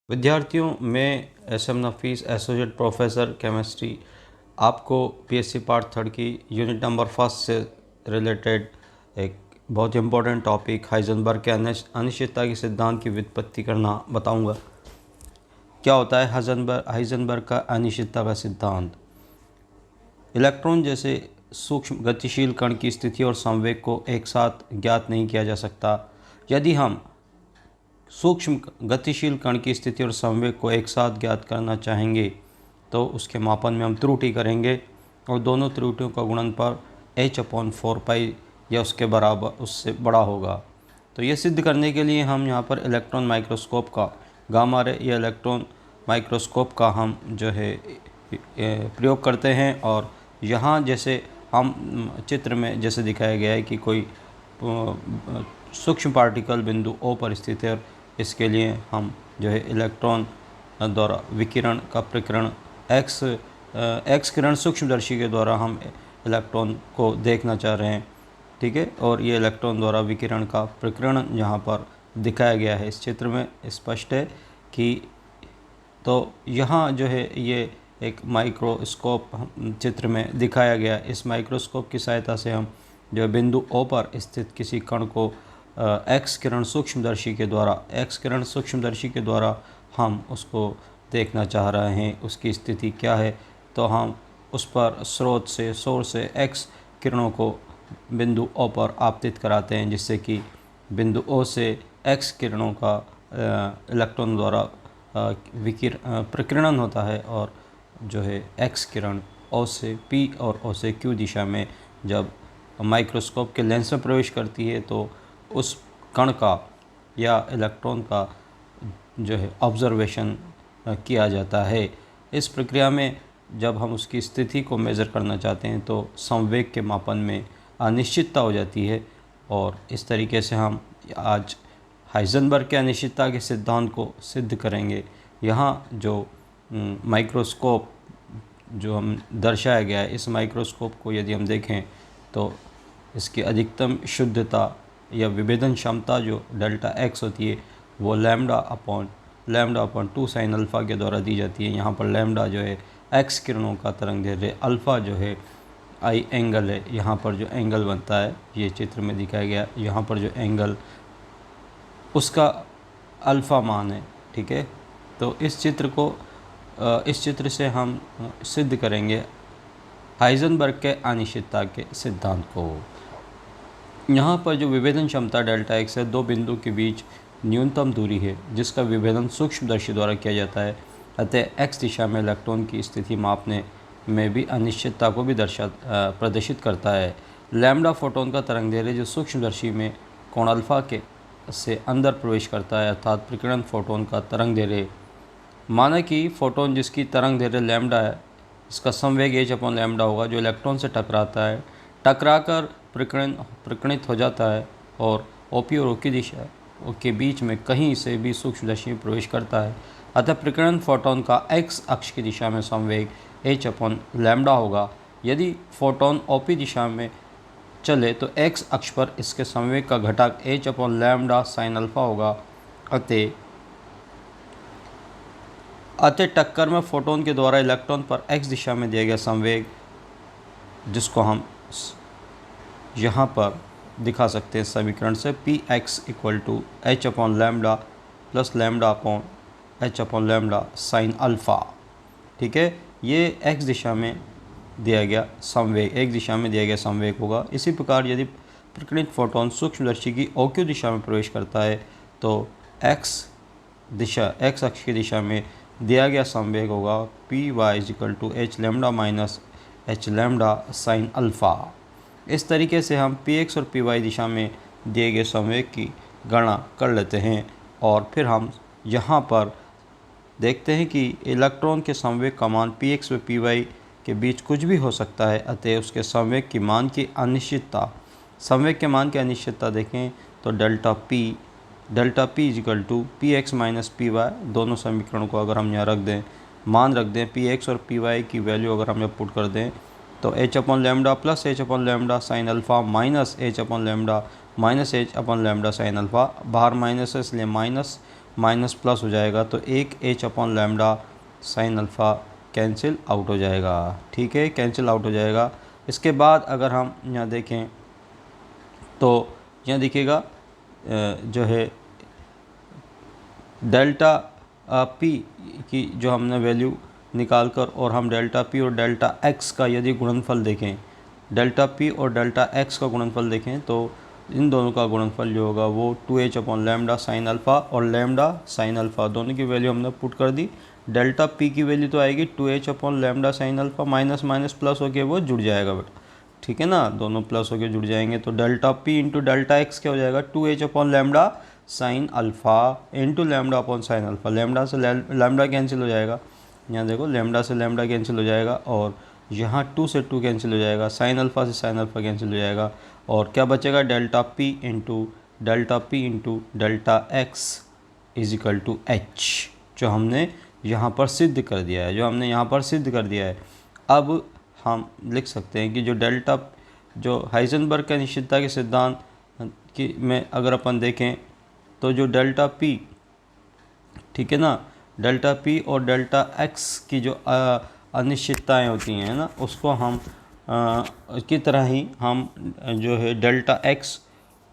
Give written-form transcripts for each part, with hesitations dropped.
विद्यार्थियों, मैं एसएम नफ़ीस, associate professor chemistry, आपको पीएससी पार्ट थर्ड की यूनिट नंबर फर्स्ट से रिलेटेड एक बहुत इम्पोर्टेंट टॉपिक हाइजेनबर्ग के अनिश्चितता के सिद्धांत की व्युत्पत्ति करना बताऊंगा। क्या होता है हाइजेनबर्ग का अनिश्चितता का सिद्धांत? इलेक्ट्रॉन जैसे सूक्ष्म गतिशील कण की स्थिति और संवेग को एक साथ ज्ञात नहीं किया जा सकता। यदि हम सूक्ष्म गतिशील कण की स्थिति और संवेग को एक साथ ज्ञात करना चाहेंगे तो उसके मापन में हम त्रुटि करेंगे और दोनों त्रुटियों का गुणनफल h/4π या उसके बराबर, उससे बड़ा होगा। तो ये सिद्ध करने के लिए हम यहाँ पर इलेक्ट्रॉन माइक्रोस्कोप का गामा रे या इलेक्ट्रॉन माइक्रोस्कोप का हम जो है प्रयोग करते हैं। और यहाँ जैसे हम चित्र में जैसे दिखाया गया है कि कोई सूक्ष्म पार्टिकल बिंदु O पर स्थित है, इसके लिए हम जो है इलेक्ट्रॉन द्वारा विकिरण का प्रकीर्ण एक्स किरण सूक्ष्मदर्शी के द्वारा हम इलेक्ट्रॉन को देखना चाह रहे हैं, ठीक है। और ये इलेक्ट्रॉन द्वारा विकिरण का प्रकीर्ण यहाँ पर दिखाया गया है, इस चित्र में स्पष्ट है कि तो यहाँ जो है ये एक माइक्रोस्कोप चित्र में दिखाया गया। इस माइक्रोस्कोप की सहायता से हम जो बिंदु O पर स्थित किसी कण को एक्स किरण सूक्ष्मदर्शी के द्वारा हम उसको देखना चाह रहे हैं, उसकी स्थिति क्या है। तो हम उस पर सोर्स से एक्स किरणों को बिंदु O पर आपतित कराते हैं, जिससे कि बिंदु O से एक्स किरणों का इलेक्ट्रॉन द्वारा प्रकीर्णन होता है और जो है एक्स किरण O से P और O से Q दिशा में जब माइक्रोस्कोप के लेंस में प्रवेश करती है तो उस कण का या इलेक्ट्रॉन का जो है ऑब्जर्वेशन किया जाता है। इस प्रक्रिया में जब हम उसकी स्थिति को मेज़र करना चाहते हैं तो संवेग के मापन में अनिश्चितता हो जाती है। और इस तरीके से हम आज हाइजेनबर्ग के अनिश्चितता के सिद्धांत को सिद्ध करेंगे। यहाँ जो माइक्रोस्कोप जो हम दर्शाया गया है, इस माइक्रोस्कोप को यदि हम देखें तो इसकी अधिकतम शुद्धता या विभेदन क्षमता जो डेल्टा x होती है वो लैम्डा अपॉन 2 साइन अल्फ़ा के द्वारा दी जाती है। यहाँ पर लैम्डा जो है x किरणों का तरंगदैर्घ्य, अल्फ़ा जो है I एंगल है, यहाँ पर जो एंगल बनता है ये चित्र में दिखाया गया, यहाँ पर जो एंगल उसका अल्फ़ा मान है, ठीक है। तो इस चित्र से हम सिद्ध करेंगे हाइजेनबर्ग के अनिश्चितता के सिद्धांत को। यहाँ पर जो विभेदन क्षमता डेल्टा x है, दो बिंदु के बीच न्यूनतम दूरी है जिसका विभेदन सूक्ष्मदर्शी द्वारा किया जाता है। अतः x दिशा में इलेक्ट्रॉन की स्थिति मापने में भी अनिश्चितता को भी प्रदर्शित करता है। लैम्डा फोटोन का तरंगदैर्घ्य जो सूक्ष्मदर्शी में कोण अल्फ़ा के से अंदर प्रवेश करता है, अर्थात प्रकीर्णन फोटोन का तरंगदैर्घ्य। माना कि फोटोन जिसकी तरंगदैर्घ्य लैम्डा है, इसका संवेग h/लैम्डा होगा, जो इलेक्ट्रॉन से टकराता है, टकराकर प्रकीर्णित हो जाता है और OP और OQ दिशा के बीच में कहीं से भी सूक्ष्मदर्शी में प्रवेश करता है। अतः प्रकीर्णन फोटोन का x अक्ष की दिशा में संवेग h/लैम्डा होगा। यदि फोटोन OP दिशा में चले तो x अक्ष पर इसके संवेग का घटक h/लैम्डा साइन अल्फ़ा होगा। अतः टक्कर में फोटोन के द्वारा इलेक्ट्रॉन पर x दिशा में दिया गया संवेग, जिसको हम यहाँ पर दिखा सकते हैं समीकरण से, Px = h/लैम्डा प्लस लैम्डा अपॉन h/लैम्डा साइन अल्फ़ा, ठीक है। ये x दिशा में दिया गया संवेग होगा। इसी प्रकार यदि प्रकीर्णित फोटोन सूक्ष्मदर्शी की OQ दिशा में प्रवेश करता है तो x अक्ष की दिशा में दिया गया संवेग होगा Py = h λ - h lambda sine alpha. इस तरीके से हम Px और Py दिशा में दिए गए संवेग की गणना कर लेते हैं और फिर हम यहाँ पर देखते हैं कि इलेक्ट्रॉन के संवेग का मान Px व Py के बीच कुछ भी हो सकता है। अतः उसके संवेग के मान की अनिश्चितता देखें तो डेल्टा P = Px - Py, दोनों समीकरणों को अगर हम यहाँ रख दें Px और Py की वैल्यू अगर हम यहाँ पुट कर दें तो h/लैम्डा प्लस h/लैम्डा साइन अल्फ़ा माइनस h/लैम्डा साइन अल्फ़ा, बाहर माइनस है इसलिए माइनस माइनस प्लस हो जाएगा, तो एक H upon lambda sine alpha cancel out हो जाएगा। ठीक है, कैंसिल आउट हो जाएगा। इसके बाद अगर हम यहाँ देखें तो यहाँ देखिएगा जो है डेल्टा पी की जो हमने वैल्यू निकाल कर और हम डेल्टा पी और डेल्टा एक्स का यदि गुणनफल देखें, डेल्टा पी और डेल्टा एक्स का गुणनफल देखें तो इन दोनों का गुणनफल जो होगा वो 2h upon lambda sine alpha और लैम्डा साइन अल्फ़ा दोनों की वैल्यू हमने पुट कर दी। डेल्टा पी की वैल्यू तो आएगी 2h upon lambda sine alpha, minus minus plus होके वो जुड़ जाएगा बेटा। ठीक है ना, दोनों प्लस होके जुड़ जाएंगे, तो delta P into delta x क्या हो जाएगा, 2h upon lambda sine alpha into lambda upon sine alpha. Lambda से लैम्डा कैंसिल हो जाएगा, यहाँ देखो लैम्डा से लैम्डा कैंसिल हो जाएगा और यहाँ 2 से 2 कैंसिल हो जाएगा, साइन अल्फ़ा से साइन अल्फ़ा कैंसिल हो जाएगा और क्या बचेगा, delta P into delta X is equal to H, जो हमने यहाँ पर सिद्ध कर दिया है, अब हम लिख सकते हैं कि जो हाइजेनबर्ग का अनिश्चितता के सिद्धांत की में अगर अपन देखें तो जो डेल्टा पी, ठीक है ना, डेल्टा पी और डेल्टा एक्स की जो अनिश्चितताएं होती हैं ना, उसको हम की तरह ही हम जो है डेल्टा एक्स,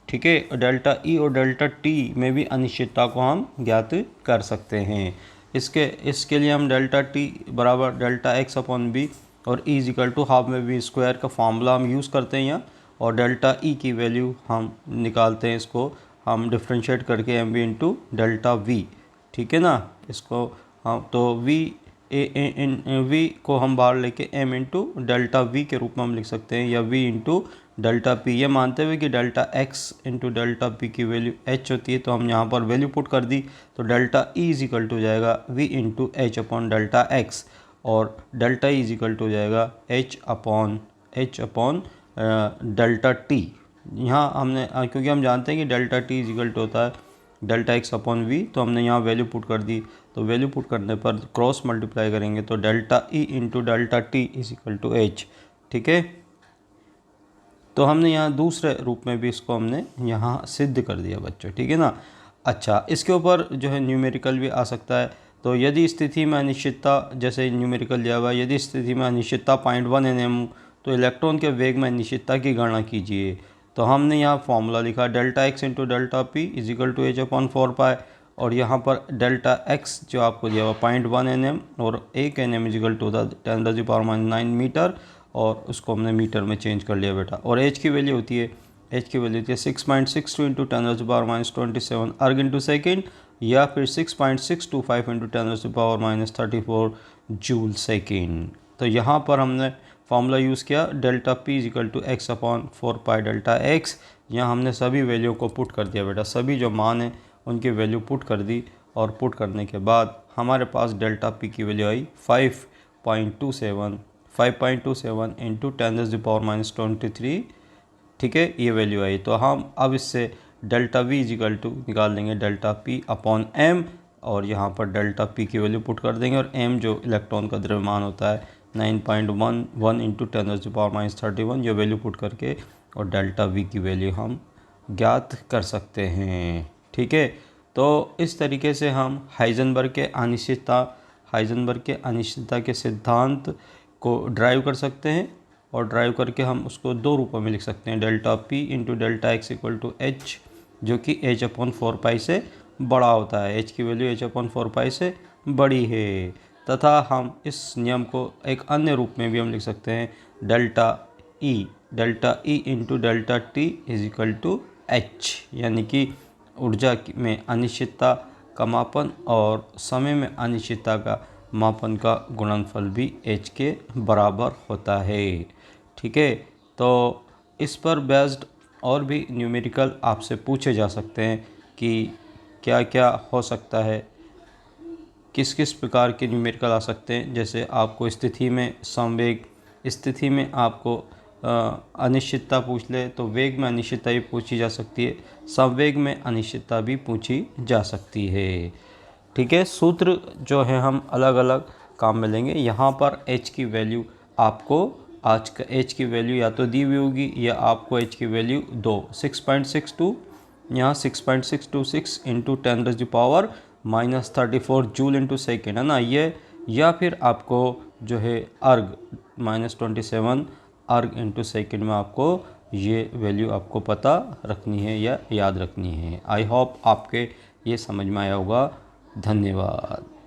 ठीक है, डेल्टा ई और डेल्टा टी में भी अनिश्चितता को हम ज्ञात कर सकते हैं। इसके लिए हम डेल्टा टी बराबर डेल्टा एक्स अपॉन बी और ई इक्वल टू हाफ में बी स्क्वायर का फार्मूला हम यूज़ करते हैं यहाँ, और डेल्टा ई की वैल्यू हम निकालते हैं, इसको हम डिफ्रेंशिएट करके M B into delta V. ठीक है ना, इसको हम तो वी को हम बाहर लेके एम इंटू डेल्टा वी के रूप में हम लिख सकते हैं, या वी इंटू डेल्टा पी, ये मानते हुए कि delta X into delta P की वैल्यू एच होती है, तो हम यहाँ पर वैल्यू पुट कर दी, तो delta E is equal to हो जाएगा V into H upon delta X, और delta E is equal to हो जाएगा एच अपॉन डेल्टा टी। यहाँ हमने क्योंकि हम जानते हैं कि delta T is equal to होता है डेल्टा एक्स अपॉन वी, तो हमने यहाँ वैल्यू पुट कर दी, तो वैल्यू पुट करने पर क्रॉस मल्टीप्लाई करेंगे तो delta E into delta T is equal to H. ठीक है, तो हमने यहाँ दूसरे रूप में भी इसको हमने यहाँ सिद्ध कर दिया बच्चों। ठीक है ना। अच्छा, इसके ऊपर जो है न्यूमेरिकल भी आ सकता है, तो यदि स्थिति में अनिश्चितता, जैसे न्यूमेरिकल दिया हुआ है, यदि स्थिति में अनिश्चितता 0.1 nm, तो इलेक्ट्रॉन के वेग में अनिश्चितता की गणना कीजिए। तो हमने यहाँ फॉर्मूला लिखा delta X into delta P is equal to H upon 4 और यहाँ पर डेल्टा एक्स जो आपको दिया हुआ 0.1 nm और 1 nm is equal to 10⁻⁹ metre, और उसको हमने मीटर में चेंज कर लिया बेटा। और एच की वैल्यू होती है 6.62 इंटू 10⁻27 अर्ग इंटू सेकेंड, या फिर 6.625 इंटू 10⁻34 जूल सेकेंड। तो यहाँ पर हमने फार्मूला यूज़ किया delta P is equal to X upon 4 delta X. यहाँ हमने सभी वैल्यू को पुट कर दिया बेटा, सभी जो मान है उनकी वैल्यू पुट कर दी, और पुट करने के बाद हमारे पास डेल्टा पी की वैल्यू आई 5.27 इंटू 10⁻⁻23। ठीक है, ये वैल्यू आई। तो हम अब इससे delta V is equal to निकाल देंगे डेल्टा पी अपॉन एम, और यहाँ पर डेल्टा पी की वैल्यू पुट कर देंगे, और एम जो इलेक्ट्रॉन का द्रव्यमान होता है 9.11 इंटू 10⁻31, ये वैल्यू पुट करके और डेल्टा वी की वैल्यू हम ज्ञात कर सकते हैं। ठीक है, तो इस तरीके से हम हाइजेनबर्ग के अनिश्चितता के सिद्धांत को ड्राइव कर सकते हैं, और ड्राइव करके हम उसको दो रूपों में लिख सकते हैं, delta P into delta X equal to H, जो कि एच अपॉन 4 से बड़ा होता है, एच की वैल्यू एच अपॉन 4 से बड़ी है। तथा हम इस नियम को एक अन्य रूप में भी हम लिख सकते हैं, delta E into delta T is equal to H, यानी कि ऊर्जा में अनिश्चितता का मापन और समय में अनिश्चितता का मापन का गुणनफल भी एच के बराबर होता है। ठीक है, तो इस पर बेस्ड और भी न्यूमेरिकल आपसे पूछे जा सकते हैं कि क्या क्या हो सकता है, किस किस प्रकार के न्यूमेरिकल आ सकते हैं। जैसे आपको स्थिति में संवेग, स्थिति में आपको अनिश्चितता पूछ ले तो वेग में अनिश्चितता भी पूछी जा सकती है, संवेग में अनिश्चितता भी पूछी जा सकती है। ठीक है, सूत्र जो है हम अलग अलग काम में लेंगे। यहाँ पर एच की वैल्यू आपको आज का एच की वैल्यू या तो दी हुई होगी, या आपको एच की वैल्यू 6.62, यहाँ 6.626 इंटू 10⁻⁻⁴ -34 जूल इंटू सेकेंड, है ना ये, या फिर आपको जो है अर्ग -27 अर्ग इंटू सेकेंड में आपको ये वैल्यू आपको पता रखनी है या याद रखनी है। आई होप आपके ये समझ में आया होगा। धन्यवाद।